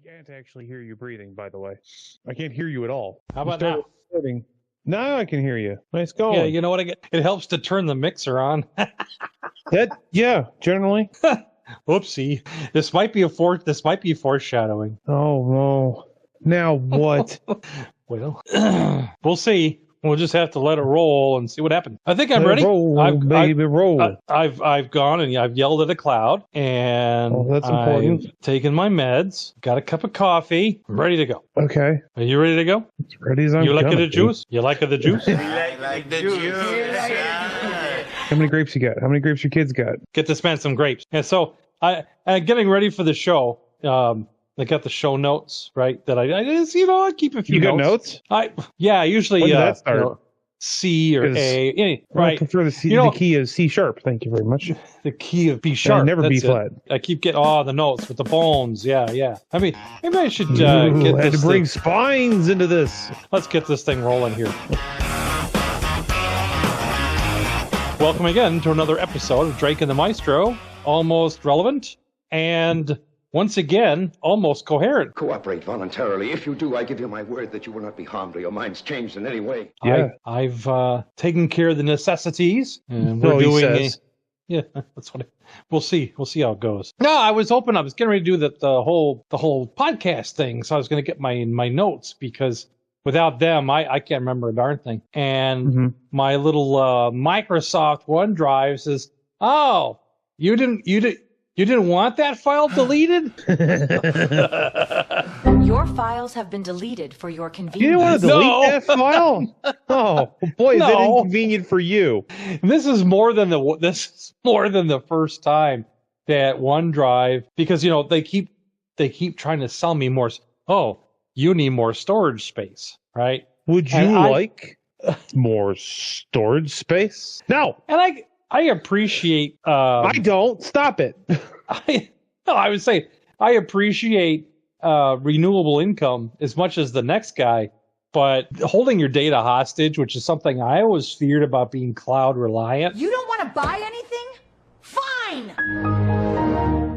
can't actually hear you breathing, by the way. I can't hear you at all. How about now? Now I can hear you. Nice going. Yeah, you know what? It helps to turn the mixer on. Generally. Whoopsie. This might be foreshadowing. Oh no. Now what? Well, we'll see. We'll just have to let it roll and see what happens. I think I'm ready. Roll. I've gone and I've yelled at a cloud, and that's important. I've taken my meds, got a cup of coffee. I'm ready to go. Okay. Are you ready to go? As ready as I'm You like the juice? You like the juice? I like the juice. How many grapes you got? How many grapes your kids got? Get this man some grapes. And so I'm getting ready for the show. I got the show notes, right? That I just, I keep a few You notes. got notes? Usually When did that start? C or A. Right. I prefer the key of C sharp. Thank you very much. The key of B sharp. Never B flat. I keep getting the notes with the bones. Yeah. I mean, maybe I should get had this to bring spines into this. Let's get this thing rolling here. Welcome again to another episode of Drake and the Maestro, almost relevant and once again, almost coherent. Cooperate voluntarily. If you do, I give you my word that you will not be harmed or your mind's changed in any way. Yeah. I've taken care of the necessities, and we're that's what. We'll see. We'll see how it goes. No, I was getting ready to do the whole podcast thing, so I was going to get my notes because without them, I can't remember a darn thing. And my little Microsoft OneDrive says, "Oh, you didn't want that file deleted?" Your files have been deleted for your convenience. You didn't want to delete that file? Oh boy, is that inconvenient for you. This is more than the first time that OneDrive, because they keep trying to sell me more. Oh, you need more storage space, right? Would you like more storage space? No. And I appreciate. I don't. Stop it. I would say I appreciate renewable income as much as the next guy, but holding your data hostage, which is something I always feared about being cloud reliant. You don't want to buy anything? Fine.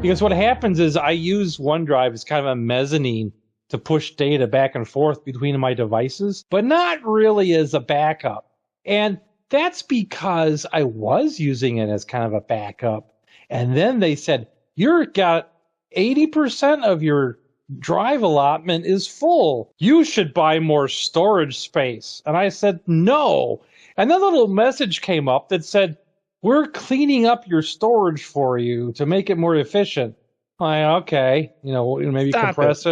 Because what happens is I use OneDrive as kind of a mezzanine to push data back and forth between my devices, but not really as a backup. And that's because I was using it as kind of a backup. And then they said, you've got 80% of your drive allotment is full. You should buy more storage space. And I said, no. And then a little message came up that said, we're cleaning up your storage for you to make it more efficient. Okay, maybe compress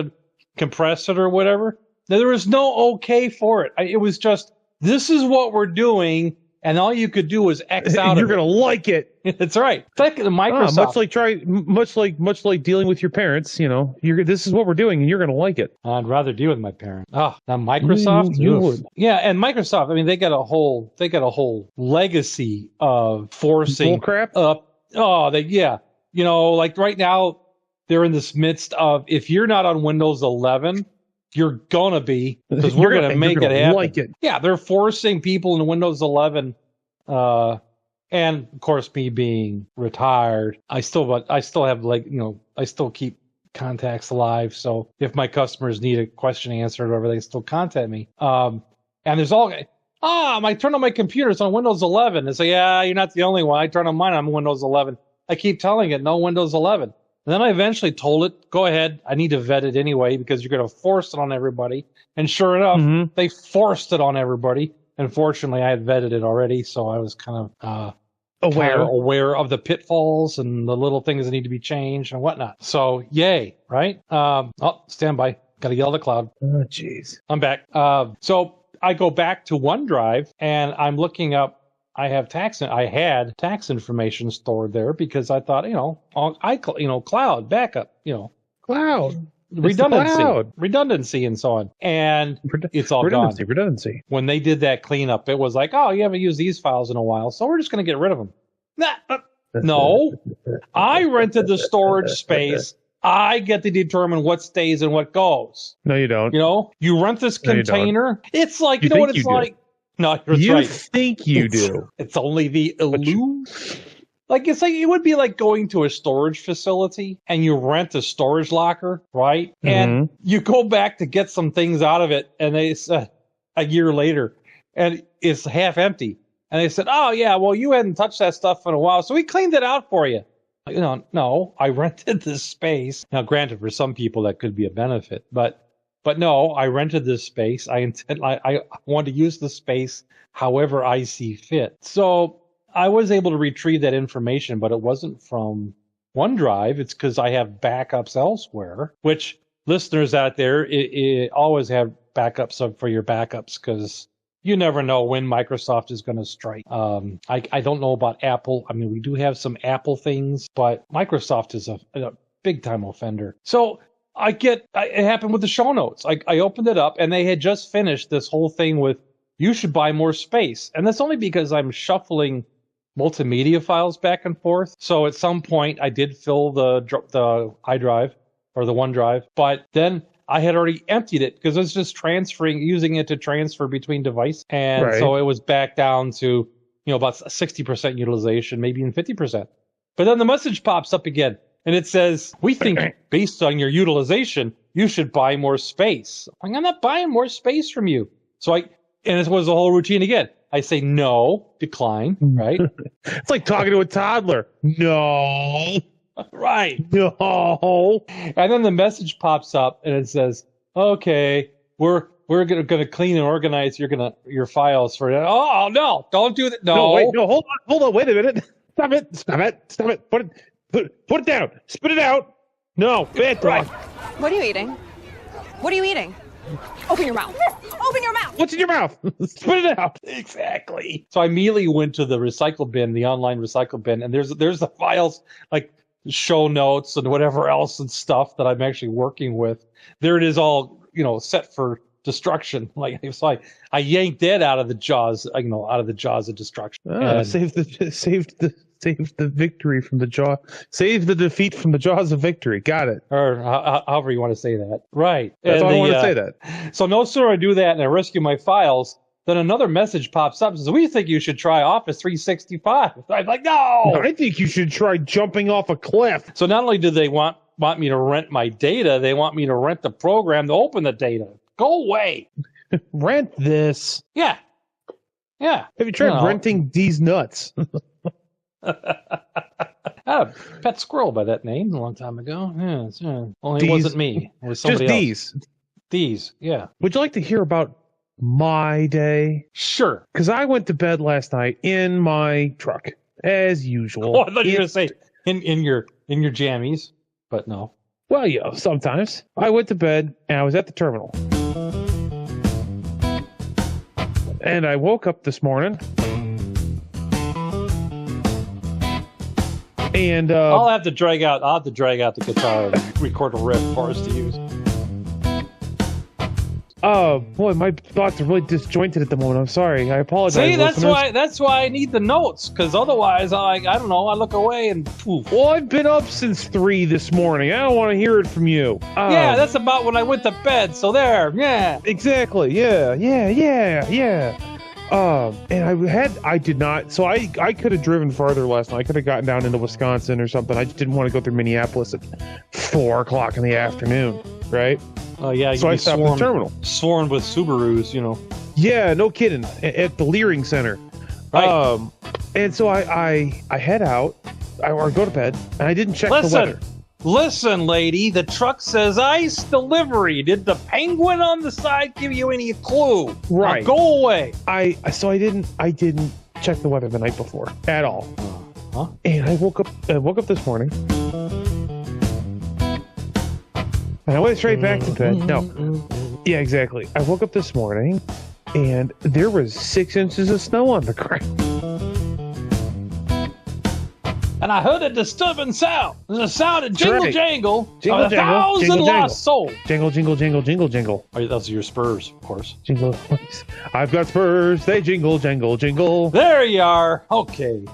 it or whatever. Now, there was no okay for it. It was just, this is what we're doing. And all you could do was X out. You're gonna like it. That's right. It's like the Microsoft. Much like dealing with your parents. This is what we're doing, and you're gonna like it. I'd rather deal with my parents. Now Microsoft. You would. Yeah, and Microsoft. I mean, they got a whole legacy of forcing bullcrap up. Like right now, they're in this midst of, if you're not on Windows 11. You're gonna be, because we're gonna make it happen. Like it. Yeah, they're forcing people in Windows 11, and of course, me being retired, I still have I still keep contacts alive. So if my customers need a question answered or whatever, they still contact me. And there's I turn on my computer, it's on Windows 11. They say, yeah, you're not the only one. I turn on mine on Windows 11. I keep telling it, no Windows 11. And then I eventually told it, go ahead, I need to vet it anyway because you're going to force it on everybody. And sure enough, they forced it on everybody. Unfortunately, I had vetted it already, so I was kind of aware of the pitfalls and the little things that need to be changed and whatnot. So, yay, right? Stand by. Got to yell at the cloud. Oh, jeez. I'm back. So I go back to OneDrive, and I'm looking up. I had tax information stored there because I thought, cloud backup, cloud redundancy and so on. And it's all gone. Redundancy. When they did that cleanup, it was like, oh, you haven't used these files in a while, so we're just going to get rid of them. No, I rented the storage space. I get to determine what stays and what goes. No, you don't. You rent this container. It's like, what it's like. No, that's right. You think you do. It's only the illusion Like it's like it would be like going to a storage facility and you rent a storage locker, right? And you go back to get some things out of it, and they said a year later, and it's half empty. And they said, "Oh yeah, well you hadn't touched that stuff in a while, so we cleaned it out for you." You know, no, I rented this space. Now, granted, for some people that could be a benefit, but no, I rented this space. I want to use the space however I see fit. So I was able to retrieve that information, but it wasn't from OneDrive. It's because I have backups elsewhere, which listeners out there always have backups for your backups, because you never know when Microsoft is going to strike. I don't know about Apple. I mean, we do have some Apple things, but Microsoft is a big time offender. So it happened with the show notes. I opened it up, and they had just finished this whole thing with, you should buy more space. And that's only because I'm shuffling multimedia files back and forth. So at some point I did fill the iDrive or the OneDrive, but then I had already emptied it because I was just using it to transfer between devices. And so it was back down to, about 60% utilization, maybe even 50%. But then the message pops up again and it says, "We think based on your utilization, you should buy more space." I'm not buying more space from you. And it was the whole routine again. I say no, decline, right? It's like talking to a toddler. No. Right. No. And then the message pops up and it says, "Okay, we're going to clean and organize your files for it." Oh, no, don't do that. No, wait, no, hold on, wait a minute. Stop it. Put it down. Spit it out. No, bad talk. What are you eating? What are you eating? Open your mouth. Open your mouth. What's in your mouth? Spit it out. Exactly. So I immediately went to the recycle bin, the online recycle bin, and there's the files, like show notes and whatever else and stuff that I'm actually working with. There it is, all set for destruction. Like, so I yanked that out of the jaws, out of the jaws of destruction. Saved the victory from the jaw. Save the defeat from the jaws of victory. Got it. Or however you want to say that. Right. That's how I want to say that. So no sooner I do that and I rescue my files, then another message pops up and says, "We think you should try Office 365. I'm like, no! I think you should try jumping off a cliff. So not only do they want me to rent my data, they want me to rent the program to open the data. Go away. Rent this. Yeah. Have you tried renting these nuts? I had a pet squirrel by that name a long time ago. Yeah, only it wasn't me. It was somebody else. These, yeah. Would you like to hear about my day? Sure. Because I went to bed last night in my truck, as usual. Oh, I thought you were going to say in your jammies, but no. Well, sometimes. I went to bed and I was at the terminal. And I woke up this morning. And I'll have to drag out the guitar and record a riff for us to use. Oh boy, my thoughts are really disjointed at the moment. I'm sorry. I apologize. See, that's why I need the notes, because otherwise, I don't know. I look away and poof. Well, I've been up since 3 this morning. I don't want to hear it from you. Yeah, that's about when I went to bed. So there, yeah. Exactly. Yeah. And I did not. So I could have driven farther last night. I could have gotten down into Wisconsin or something. I just didn't want to go through Minneapolis at 4 o'clock in the afternoon, right? Oh yeah. So I stopped at the terminal. Sworn with Subarus, Yeah, no kidding. At the Leering Center. Right. And so I head out, or go to bed, and I didn't check the weather. Listen, lady, the truck says ice delivery. Did the penguin on the side give you any clue? Right. Now go away. I didn't check the weather the night before at all. Huh? And I woke up this morning. And I went straight back to bed. No. Yeah, exactly. I woke up this morning and there was 6 inches of snow on the ground. And I heard a disturbing sound. There's a sound of jingle jangle. Jingle of jangle. 1,000 Jingle lost souls. Jingle, jingle, jingle, jingle, jingle. Oh, those are your spurs, of course. Jingle. I've got spurs. They jingle, jangle, jingle. There you are. Okay.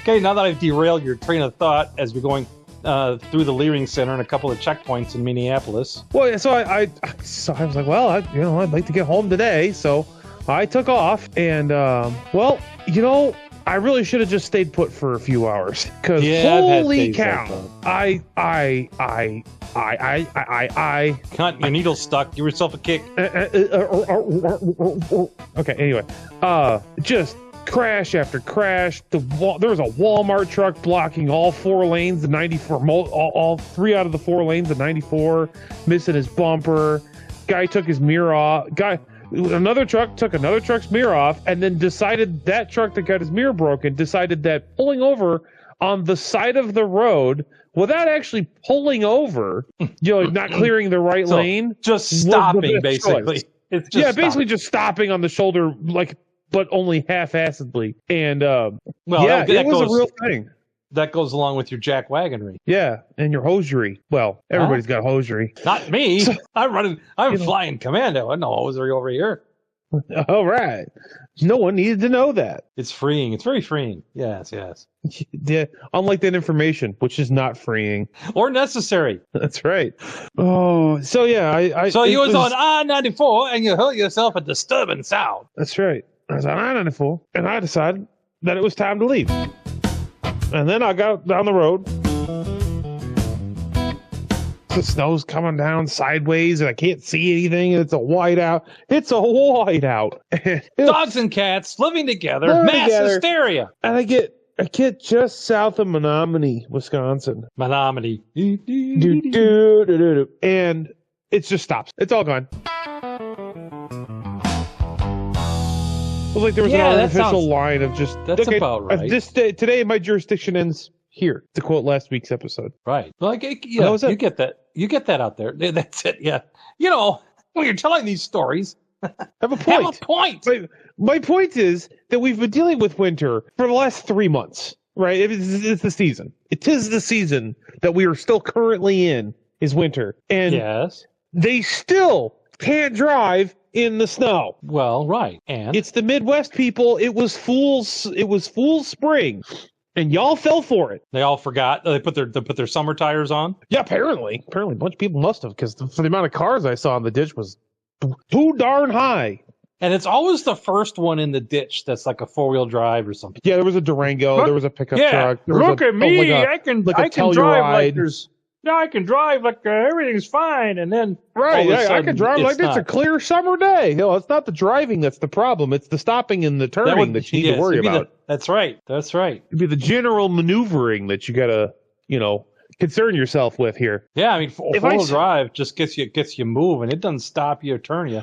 Okay, now that I've derailed your train of thought as we're going through the Leering Center and a couple of checkpoints in Minneapolis. Well, so I was like, well, I'd like to get home today, so I took off, and I I really should have just stayed put for a few hours. Because Yeah, I've had holy days cow, like I Cunt, your needle's stuck. Give yourself a kick. Okay, anyway. Just crash after crash. There was a Walmart truck blocking all 4 lanes, the 94, all 3 out of the 4 lanes, the 94, missing his bumper. Guy took his mirror off. Another truck took another truck's mirror off, and then decided that truck that got his mirror broken decided that pulling over on the side of the road without actually pulling over, not clearing the right lane, just stopping, basically. Choice. It's just basically just stopping on the shoulder, but only half-assedly. And it was a real thing. That goes along with your jackwagonry. Yeah, and your hosiery. Well, everybody's got hosiery. Not me. I'm flying commando. No hosiery over here. All right. No one needed to know that. It's freeing. It's very freeing. Yes. Yeah, unlike that information, which is not freeing. Or necessary. That's right. Oh, so yeah. So you was on I-94 and you heard yourself a disturbing sound. That's right. I was on I-94 and I decided that it was time to leave. And then I got down the road. The snow's coming down sideways and I can't see anything. It's a whiteout. It's a whiteout. Dogs and cats living together. Mass hysteria. And I get just south of Menominee, Wisconsin. Menominee. And it just stops. It's all gone. It was like there was an artificial line of just... That's about right. Today my jurisdiction ends here, to quote last week's episode. Right. Like, you get that. You get that out there. That's it, yeah. When you're telling these stories... Have a point. Have a point. My point is that we've been dealing with winter for the last 3 months, right? It's the season. It is the season that we are still currently in, is winter. And yes, they still can't drive in the snow. Well, right. And it's the Midwest people. It was fool's spring. And y'all fell for it. They all forgot. They put their summer tires on. Yeah, apparently a bunch of people must have, because for the amount of cars I saw in the ditch was too darn high. And it's always the first one in the ditch that's like a 4-wheel drive or something. Yeah, there was a Durango. There was a pickup truck. Look at me. I can drive like there's... No, I can drive like everything's fine, and then I can drive like it's a clear summer day. It's not the driving that's the problem; it's the stopping and the turning that you need to worry about. That's right. It'd be the general maneuvering that you gotta, concern yourself with here. Yeah, I mean, four-wheel drive just gets you moving. It doesn't stop you or turn you.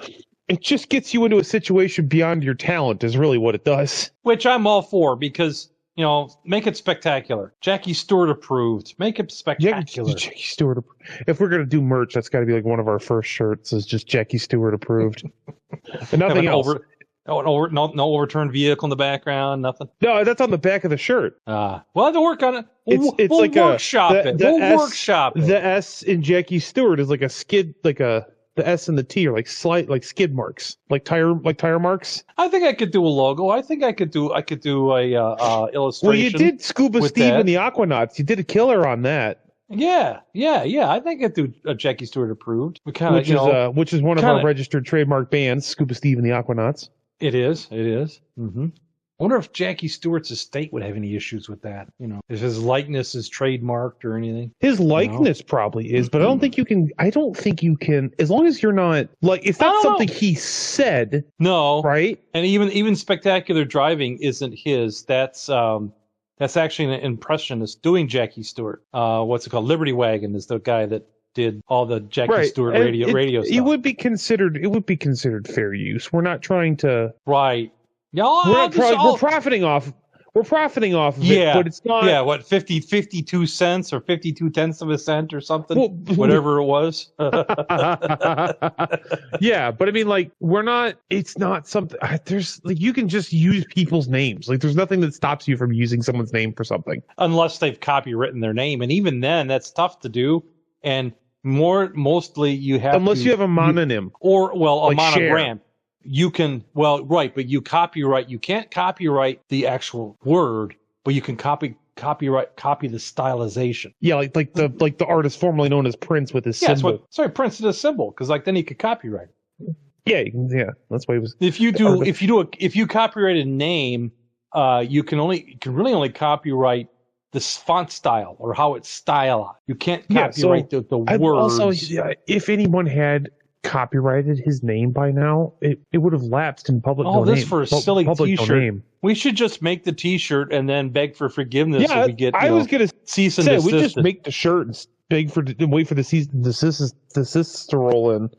It just gets you into a situation beyond your talent, is really what it does. Which I'm all for, because. Make it spectacular. Jackie Stewart approved. Make it spectacular. Jackie Stewart. If we're going to do merch, that's got to be like one of our first shirts is just Jackie Stewart approved. And nothing else. No overturned vehicle in the background, nothing. No, that's on the back of the shirt. We'll have to work on it. We'll like workshop it. We'll workshop it. The S in Jackie Stewart is like a skid, the S and the T are like skid marks, like tire marks. I think I could do a logo. I think I could do a illustration. Well, you did Scuba Steve and the Aquanauts. You did a killer on that. Yeah. I think I could do a Jackie Stewart approved. Which is one of our registered trademark bands, Scuba Steve and the Aquanauts. It is. Mm-hmm. I wonder if Jackie Stewart's estate would have any issues with that. If his likeness is trademarked or anything. His likeness probably is, but I don't think you can. As long as you're not it's not something he said. No, right? And even Spectacular Driving isn't his. That's actually an impressionist doing Jackie Stewart. What's it called? Liberty Wagon is the guy that did all the Jackie Stewart radio stuff. It would be considered fair use. We're not trying to We're profiting off of it, but it's not. Yeah, what, 52 cents or 52 tenths of a cent or something? Whatever it was. Yeah, but I mean, we're not, it's not something, you can just use people's names. There's nothing that stops you from using someone's name for something. Unless they've copywritten their name. And even then, that's tough to do. And mostly you have Unless you have a mononym. A monogram. You can, but you can't copyright the actual word, but you can copy the stylization. Yeah, like the artist formerly known as Prince with his symbol. Prince did a symbol, because then he could copyright it. Yeah, that's why he was. If you copyright a name you can really only copyright the font style or how it's stylized. You can't copyright the words. Also, if anyone had copyrighted his name by now, it would have lapsed in public domain. This for a silly T-shirt. Domain. We should just make the T-shirt and then beg for forgiveness. Yeah, if we get, I was gonna cease and say desist. we just make the shirt and wait for the cease and desist to roll in,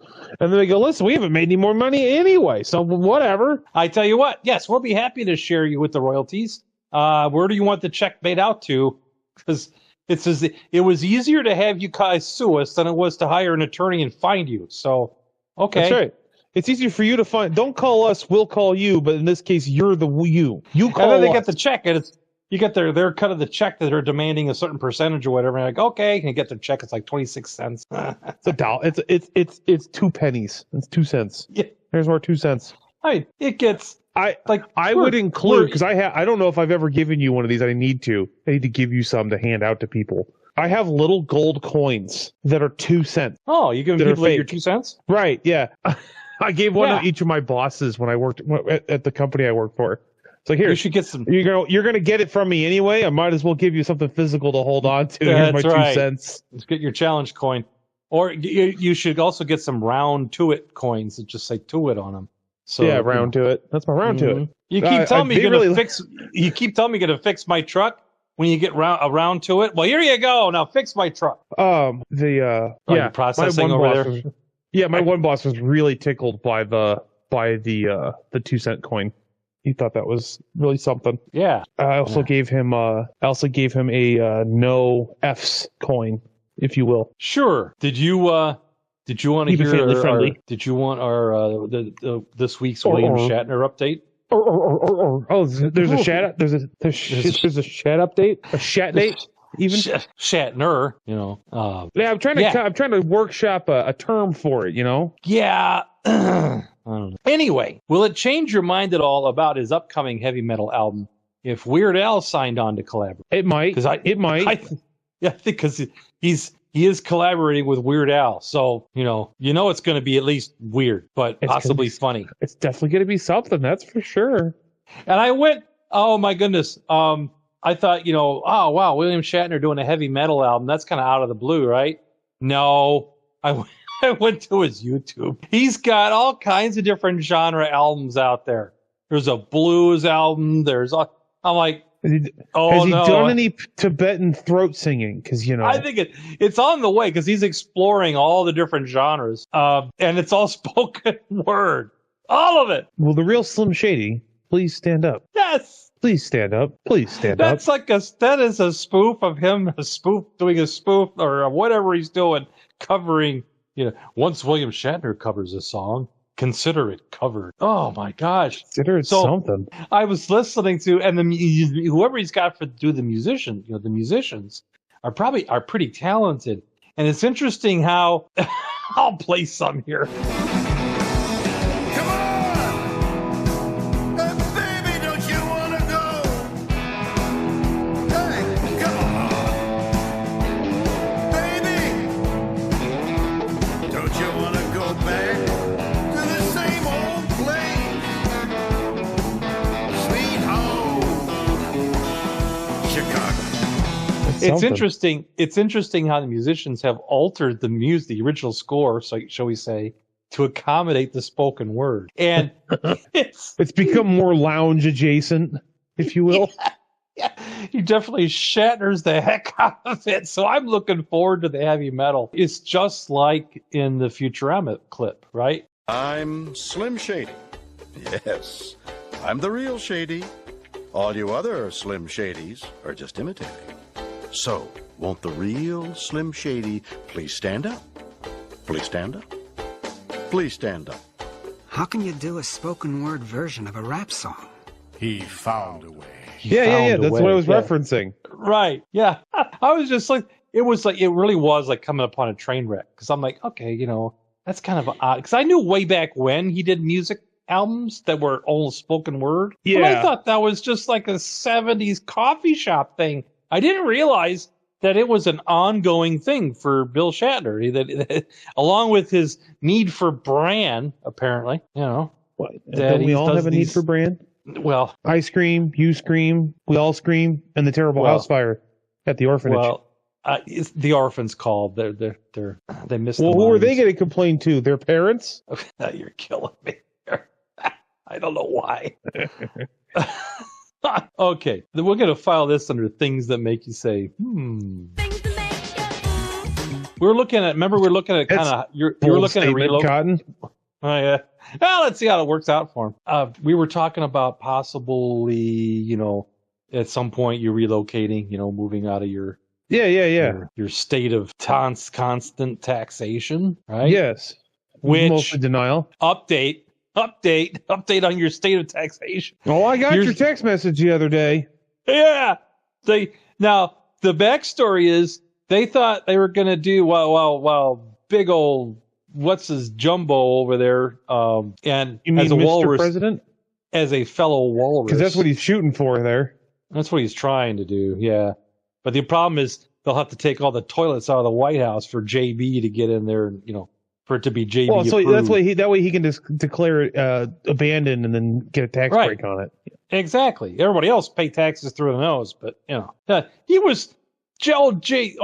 and then they go, listen, we haven't made any more money anyway, so whatever. I tell you what, yes, we'll be happy to share you with the royalties. Where do you want the check made out to? Because it was easier to have you guys sue us than it was to hire an attorney and find you. So, okay. That's right. It's easier for you to find. Don't call us, we'll call you. But in this case, you're the you. You call us. And then they get the check, and you get their cut of the check that they're demanding a certain percentage or whatever. And like, okay, and you get their check. It's like 26 cents. It's $1. It's 2 pennies. It's 2 cents. Yeah. There's more 2 cents. I mean, it gets. I would include, because I don't know if I've ever given you one of these. I need to give you some to hand out to people. I have little gold coins that are 2 cents. Oh, you giving people your 2 cents? Right, yeah. I gave one to each of my bosses when I worked at the company I worked for. It's like, here, you should get some. You're gonna get it from me anyway. I might as well give you something physical to hold on to. Here's my 2 cents. Let's get your challenge coin. Or you should also get some round to it coins that just say to it on them. So, yeah, round to it. That's my round to it. You keep telling me you're gonna fix. You keep telling me you're gonna fix my truck when you get around to it. Well, here you go. Now fix my truck. You're processing over there. My one boss was really tickled by the 2 cent coin. He thought that was really something. Yeah. I also gave him a no F's coin, if you will. Sure. Did you want to hear? Did you want our this week's William Shatner update? There's a Shat update, a Shatnate, even Shatner. Yeah, I'm trying to workshop a term for it. Yeah. I don't know. Anyway, will it change your mind at all about his upcoming heavy metal album if Weird Al signed on to collaborate? It might. It might. I think because he is collaborating with Weird Al, so it's going to be at least weird, but possibly funny. It's definitely going to be something, that's for sure. And I went, oh my goodness, I thought, oh wow, William Shatner doing a heavy metal album. That's kind of out of the blue, right? No, I went to his YouTube. He's got all kinds of different genre albums out there. There's a blues album. I'm like, has he done any Tibetan throat singing? Because I think it's on the way because he's exploring all the different genres, and it's all spoken word, all of it. Will the real Slim Shady please stand up? Yes, please stand up. Please stand up. That is a spoof of him, doing a spoof or whatever he's doing, covering. Once William Shatner covers a song, consider it covered. Oh my gosh. Consider it something. I was listening to, and whoever he's got to do the musician, the musicians are pretty talented. And it's interesting how I'll play some here. It's interesting. It's interesting how the musicians have altered the original score, so shall we say, to accommodate the spoken word, and it's become more lounge adjacent, if you will. Yeah, he definitely Shatners the heck out of it. So I'm looking forward to the heavy metal. It's just like in the Futurama clip, right? I'm Slim Shady. Yes, I'm the real Shady. All you other Slim Shadys are just imitating. So, won't the real Slim Shady please stand up? Please stand up. Please stand up. How can you do a spoken word version of a rap song? He found a way. Yeah. That's what I was referencing. Right. Yeah. I was just like, it really was like coming upon a train wreck. Because I'm like, okay, that's kind of odd. Because I knew way back when he did music albums that were all spoken word. Yeah. But I thought that was just like a 70s coffee shop thing. I didn't realize that it was an ongoing thing for Bill Shatner, that along with his need for brand, apparently, What, don't we all have a need for brand? Well, I scream, you scream, we all scream, and the terrible house fire at the orphanage. well, it's the orphans called. They missed. Well, who are they going to complain to? Their parents? You're killing me. I don't know why. Okay, then we're going to file this under things that make you say, We're looking at. Remember, we're looking at kind of. You were looking at reload. Cotton. Oh yeah. Well, let's see how it works out for him. We were talking about possibly, at some point you're relocating, moving out of your your state of constant taxation, right? Yes. Which mostly denial. Update on your state of taxation. Oh, I got your text message the other day. Yeah. Now the backstory is they thought they were going to do big old what's his jumbo over there, and you mean as a Mr. walrus, President, as a fellow walrus, because that's what he's shooting for there. That's what he's trying to do, yeah. But the problem is they'll have to take all the toilets out of the White House for JB to get in there, and for it to be JB. Well, so approved. that way he can just declare it abandoned and then get a tax break on it. Exactly. Everybody else pay taxes through the nose, but he was. Jay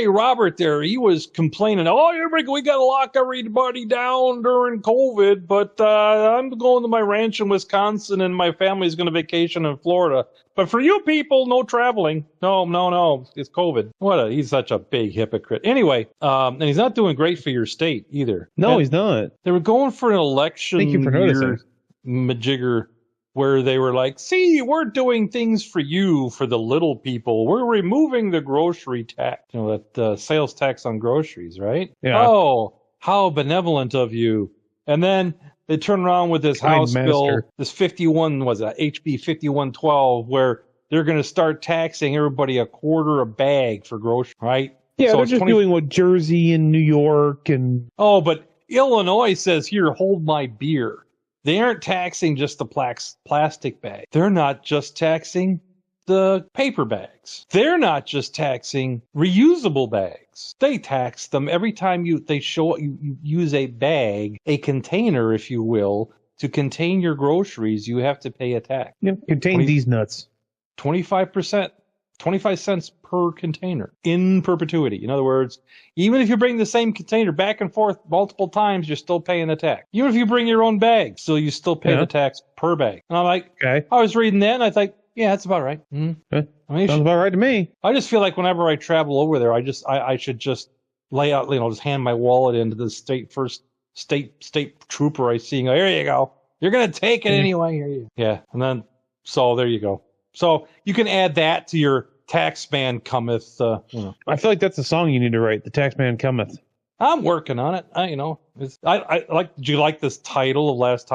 Robert there, he was complaining, we got to lock everybody down during COVID, but I'm going to my ranch in Wisconsin and my family's going to vacation in Florida. But for you people, no traveling. No, it's COVID. He's such a big hypocrite. Anyway, and he's not doing great for your state either. No, he's not. They were going for an election Thank you for noticing. Majigger, where they were like, see, we're doing things for you, for the little people. We're removing the grocery tax, that sales tax on groceries, right? Yeah. Oh, how benevolent of you. And then they turn around with this House bill, this HB 5112, where they're going to start taxing everybody $0.25 a bag for groceries, right? Yeah, so they're just doing what Jersey and New York and... Oh, but Illinois says, here, hold my beer. They aren't taxing just the plastic bag. They're not just taxing the paper bags. They're not just taxing reusable bags. They tax them every time you use a bag, a container, if you will, to contain your groceries. You have to pay a tax. Yeah, contain these nuts. 25%, 25 cents per container in perpetuity. In other words, even if you bring the same container back and forth multiple times, you're still paying the tax. Even if you bring your own bag, you still pay the tax per bag. And I'm like, okay. I was reading that and I thought, yeah, that's about right. Okay. Sounds about right to me. I just feel like whenever I travel over there, I should just lay out, just hand my wallet into the state trooper I see and go, here you go. You're going to take it anyway. Here you go. Yeah. And then, so there you go. So you can add that to your Tax Man Cometh. I feel like that's a song you need to write. The Tax Man Cometh. I'm working on it. I like. Did you like this title of last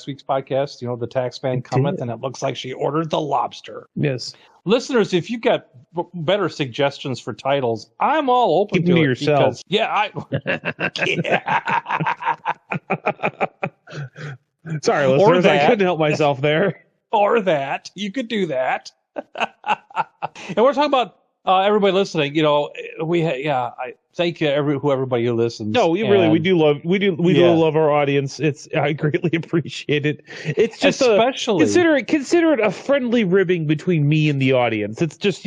week's podcast? The Tax Man Cometh, and it looks like she ordered the lobster. Yes. Listeners, if you got better suggestions for titles, I'm all open to it. Yourself. Sorry, listeners, I couldn't help myself there. Or that you could do that. And we're talking about everybody listening. I thank you everybody who listens. No, we do love our audience. I greatly appreciate it. It's just consider it a friendly ribbing between me and the audience. It's just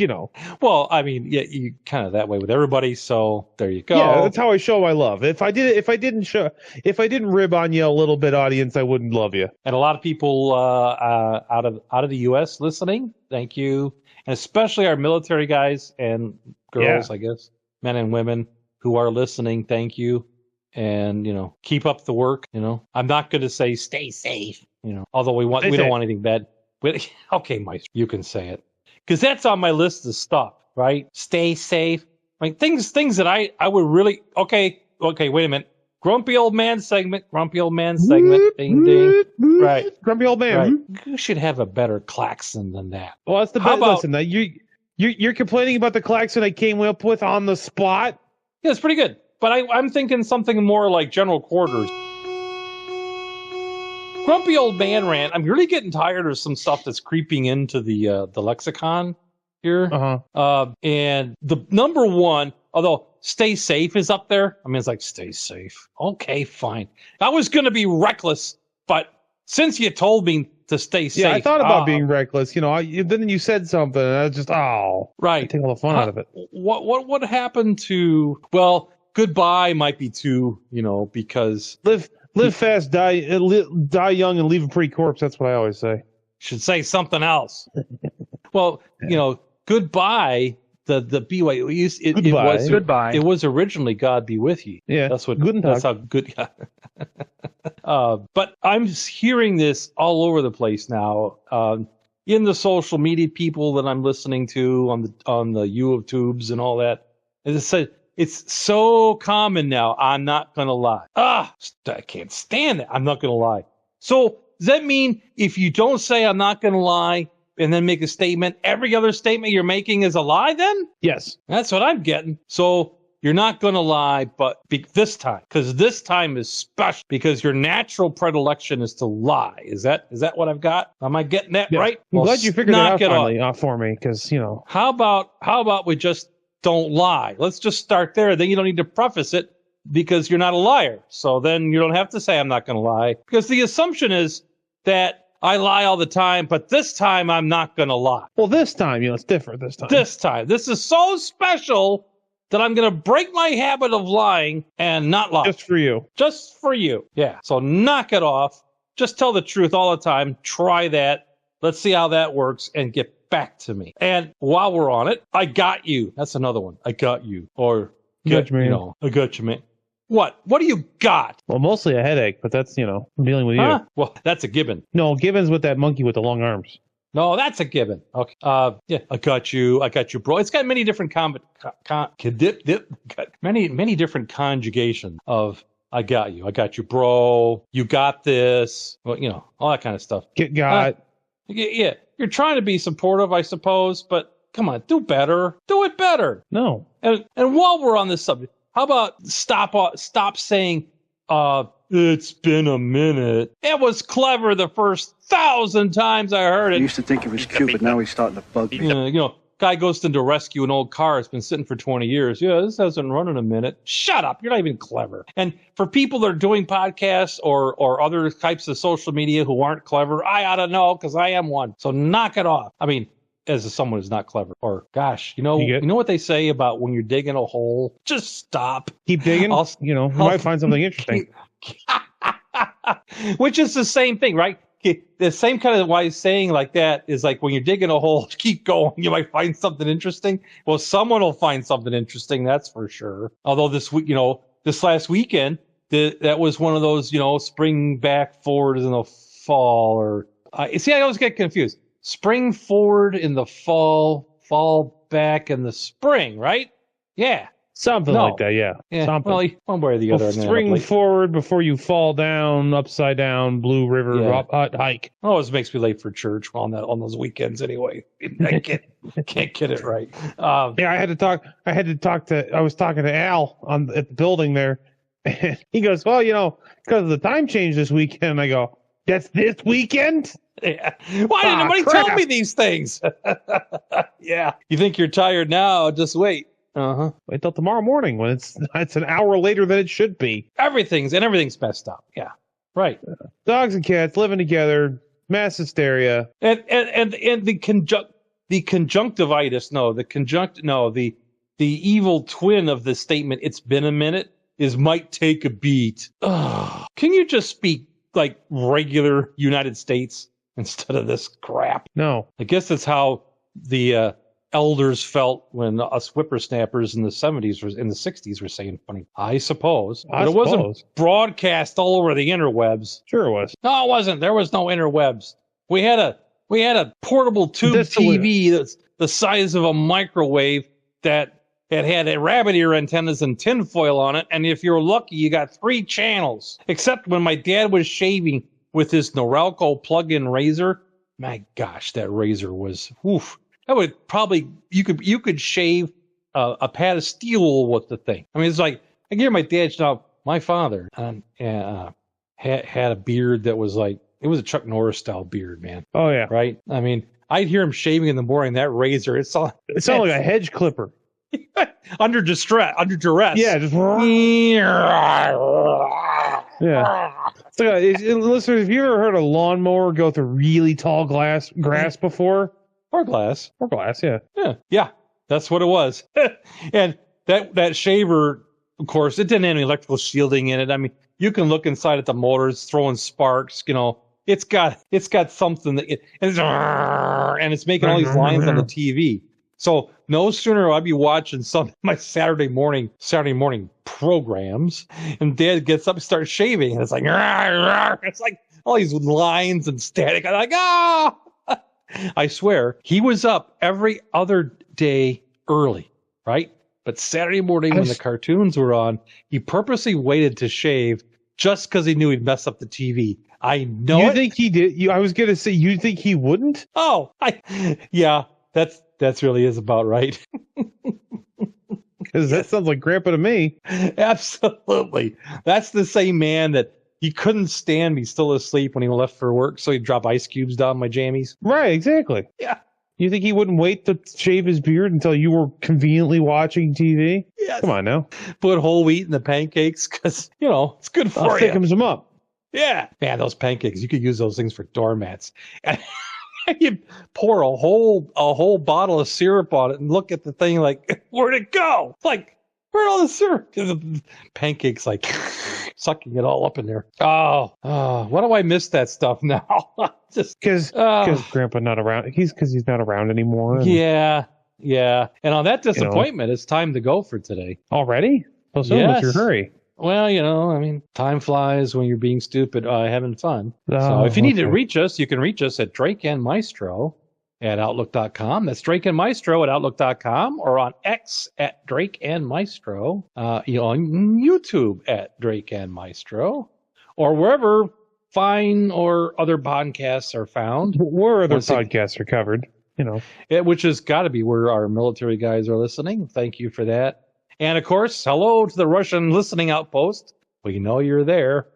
Well, I mean, you kind of that way with everybody. So there you go. Yeah, that's how I show my love. If I didn't rib on you a little bit, audience, I wouldn't love you. And a lot of people out of the U.S. listening, thank you, and especially our military guys and girls, I guess, men and women who are listening. Thank you, and keep up the work. I'm not going to say stay safe. Although we don't want anything bad. Okay, Maestro, you can say it because that's on my list of stuff. Right? Stay safe. Like things that I would really okay. Wait a minute. Grumpy old man segment. Ding ding. Right. Grumpy old man. Right. You should have a better klaxon than that. Well, that's the best. Listen, you're complaining about the klaxon I came up with on the spot. Yeah, it's pretty good. But I'm thinking something more like General Quarters. Grumpy old man rant. I'm really getting tired of some stuff that's creeping into the lexicon here. And the number one, although stay safe is up there. I mean, it's like, stay safe. Okay, fine. I was going to be reckless, but since you told me to stay safe. Yeah, I thought about being reckless. Then you said something, and I was just, right. I take all the fun out of it. What happened to? Well, goodbye might be too, because Live fast, die young, and leave a pretty corpse. That's what I always say. Should say something else. Well, goodbye. The BYU Goodbye. It was originally God be with you. Yeah, that's what. Guten That's Tag. how good. But I'm hearing this all over the place now. In the social media people that I'm listening to on the YouTubes and all that, and it's so common now. I'm not gonna lie. I can't stand it. I'm not gonna lie. So does that mean if you don't say I'm not gonna lie and then make a statement, every other statement you're making is a lie then? Yes. That's what I'm getting. So you're not going to lie, but this time, because this time is special, because your natural predilection is to lie. Is that what I've got? Am I getting that right? I'm glad you figured that out finally off for me, because, How about we just don't lie? Let's just start there. Then you don't need to preface it because you're not a liar. So then you don't have to say I'm not going to lie, because the assumption is that I lie all the time, but this time I'm not going to lie. Well, this time, it's different this time. This is so special that I'm going to break my habit of lying and not lie. Just for you. Just for you. Yeah. So knock it off. Just tell the truth all the time. Try that. Let's see how that works and get back to me. And while we're on it, I got you. That's another one. I got you. Or, I got you, man. I got you, man. What do you got? Well, mostly a headache, but that's, I'm dealing with you. Huh? Well, that's a gibbon. No, Gibbon's with that monkey with the long arms. No, that's a gibbon. Okay. Yeah, I got you, bro. It's got many different many different conjugations of I got you, bro. You got this. Well, all that kind of stuff. Yeah. You're trying to be supportive, I suppose, but come on, do better. Do it better. No. And while we're on this subject, how about stop saying, it's been a minute. It was clever the first 1,000 times I heard it. I used to think it was cute, but now he's starting to bug me. Guy goes in to rescue an old car. It's been sitting for 20 years. Yeah, this hasn't run in a minute. Shut up. You're not even clever. And for people that are doing podcasts or other types of social media who aren't clever, I ought to know because I am one. So knock it off. I mean, as someone who's not clever. Or, gosh, you know what they say about when you're digging a hole? Just stop. Keep digging. You might find something interesting. Which is the same thing, right? The same kind of wise saying like that is like when you're digging a hole, keep going. You might find something interesting. Well, someone will find something interesting, that's for sure. Although this week, this last weekend, that was one of those, spring back forward in the fall, or I always get confused. Spring forward in the fall back in the spring, right? Yeah. Something like that, yeah. Something. Well, one way or the other. Spring forward before you fall down, upside down, Blue River hike. Always makes me late for church on those weekends anyway. I can't get it right. I was talking to Al at the building there, and he goes, well, because of the time change this weekend. I go, that's this weekend? Yeah. Why didn't nobody tell me these things? Yeah. You think you're tired now? Just wait. Wait till tomorrow morning when it's an hour later than it should be. Everything's messed up. Yeah. Right. Dogs and cats living together, mass hysteria. And the conjunctivitis, the evil twin of the statement, it's been a minute, is might take a beat. Ugh. Can you just speak like regular United States instead of this crap? No. I guess that's how the elders felt when us whippersnappers in the 60s were saying funny. I suppose. But it wasn't broadcast all over the interwebs. Sure it was. No, it wasn't. There was no interwebs. We had a portable tube TV that's the size of a microwave that had rabbit ear antennas and tinfoil on it, and if you're lucky, you got 3 channels. Except when my dad was shaving with his Norelco plug-in razor. My gosh, that razor was oof. That would probably you could shave a pad of steel with the thing. I mean, it's like I hear my dad. My father had a beard that was like it was a Chuck Norris style beard, man. Oh yeah, right. I mean, I'd hear him shaving in the morning. That razor, it sounded like a hedge clipper. under duress. Yeah, just Yeah. So, listeners, have you ever heard a lawnmower go through really tall grass before? Or glass. Or glass, yeah. Yeah. That's what it was. And that shaver, of course, it didn't have any electrical shielding in it. I mean, you can look inside at the motors, throwing sparks. You know, it's got something that and it's making all these lines on the TV. So no sooner I'd be watching some of my Saturday morning programs, and Dad gets up and starts shaving, and it's like it's like all these lines and static. I'm like, I swear he was up every other day early, right? But Saturday morning when the cartoons were on, he purposely waited to shave just because he knew he'd mess up the TV. I know. You think he did? I was gonna say, you think he wouldn't? Oh, yeah. That's really is about right. Because that sounds like Grandpa to me. Absolutely. That's the same man that he couldn't stand me still asleep when he left for work, so he'd drop ice cubes down my jammies. Right, exactly. Yeah. You think he wouldn't wait to shave his beard until you were conveniently watching TV? Yes. Come on now. Put whole wheat in the pancakes because, it's good for you. Thickens them up. Yeah. Man, those pancakes, you could use those things for doormats. You pour a whole bottle of syrup on it and look at the thing like, where'd it go? Like, where'd all the syrup? The pancakes like sucking it all up in there. Oh, why do I miss that stuff now? Just because Grandpa not around. He's not around anymore. Yeah. And on that disappointment, it's time to go for today. Already? Well, so what's your hurry? Well, time flies when you're being stupid, having fun. So if you need to reach us, you can reach us at DrakeAndMaestro at Outlook.com. That's DrakeAndMaestro at Outlook.com, or on X at DrakeAndMaestro, on YouTube at DrakeAndMaestro, or wherever fine or other podcasts are found. Where other podcasts are covered, which has got to be where our military guys are listening. Thank you for that. And, of course, hello to the Russian listening outpost. We know you're there.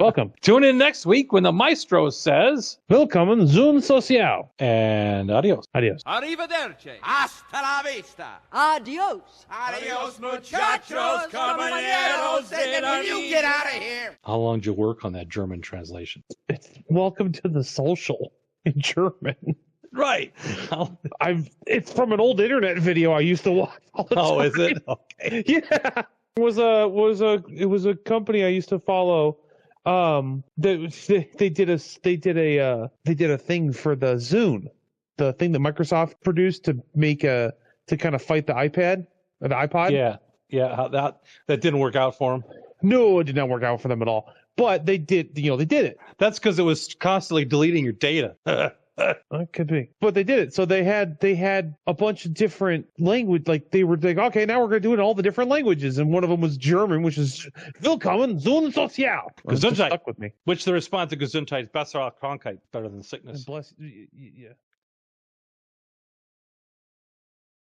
Welcome. Tune in next week when the maestro says, Willkommen zum Social. And adios. Adios. Arrivederci. Hasta la vista. Adios. Adios, muchachos, caballeros. Will you get out of here? How long did you work on that German translation? It's welcome to the social in German. Right. It's from an old internet video I used to watch all the time. Oh, is it? Okay. Yeah. It was a company I used to follow. They did a thing for the Zune, the thing that Microsoft produced to kind of fight the iPad or the iPod. Yeah. That didn't work out for them. No, it did not work out for them at all. But they did it. That's because it was constantly deleting your data. That could be, but they did it. So they had a bunch of different language. Like they were like, okay, now we're going to do it in all the different languages, and one of them was German, which is Willkommen zum Social. Gesundheit, stuck with me. Which the response to Gesundheit, besser als Krankheit, better than sickness. Bless, yeah.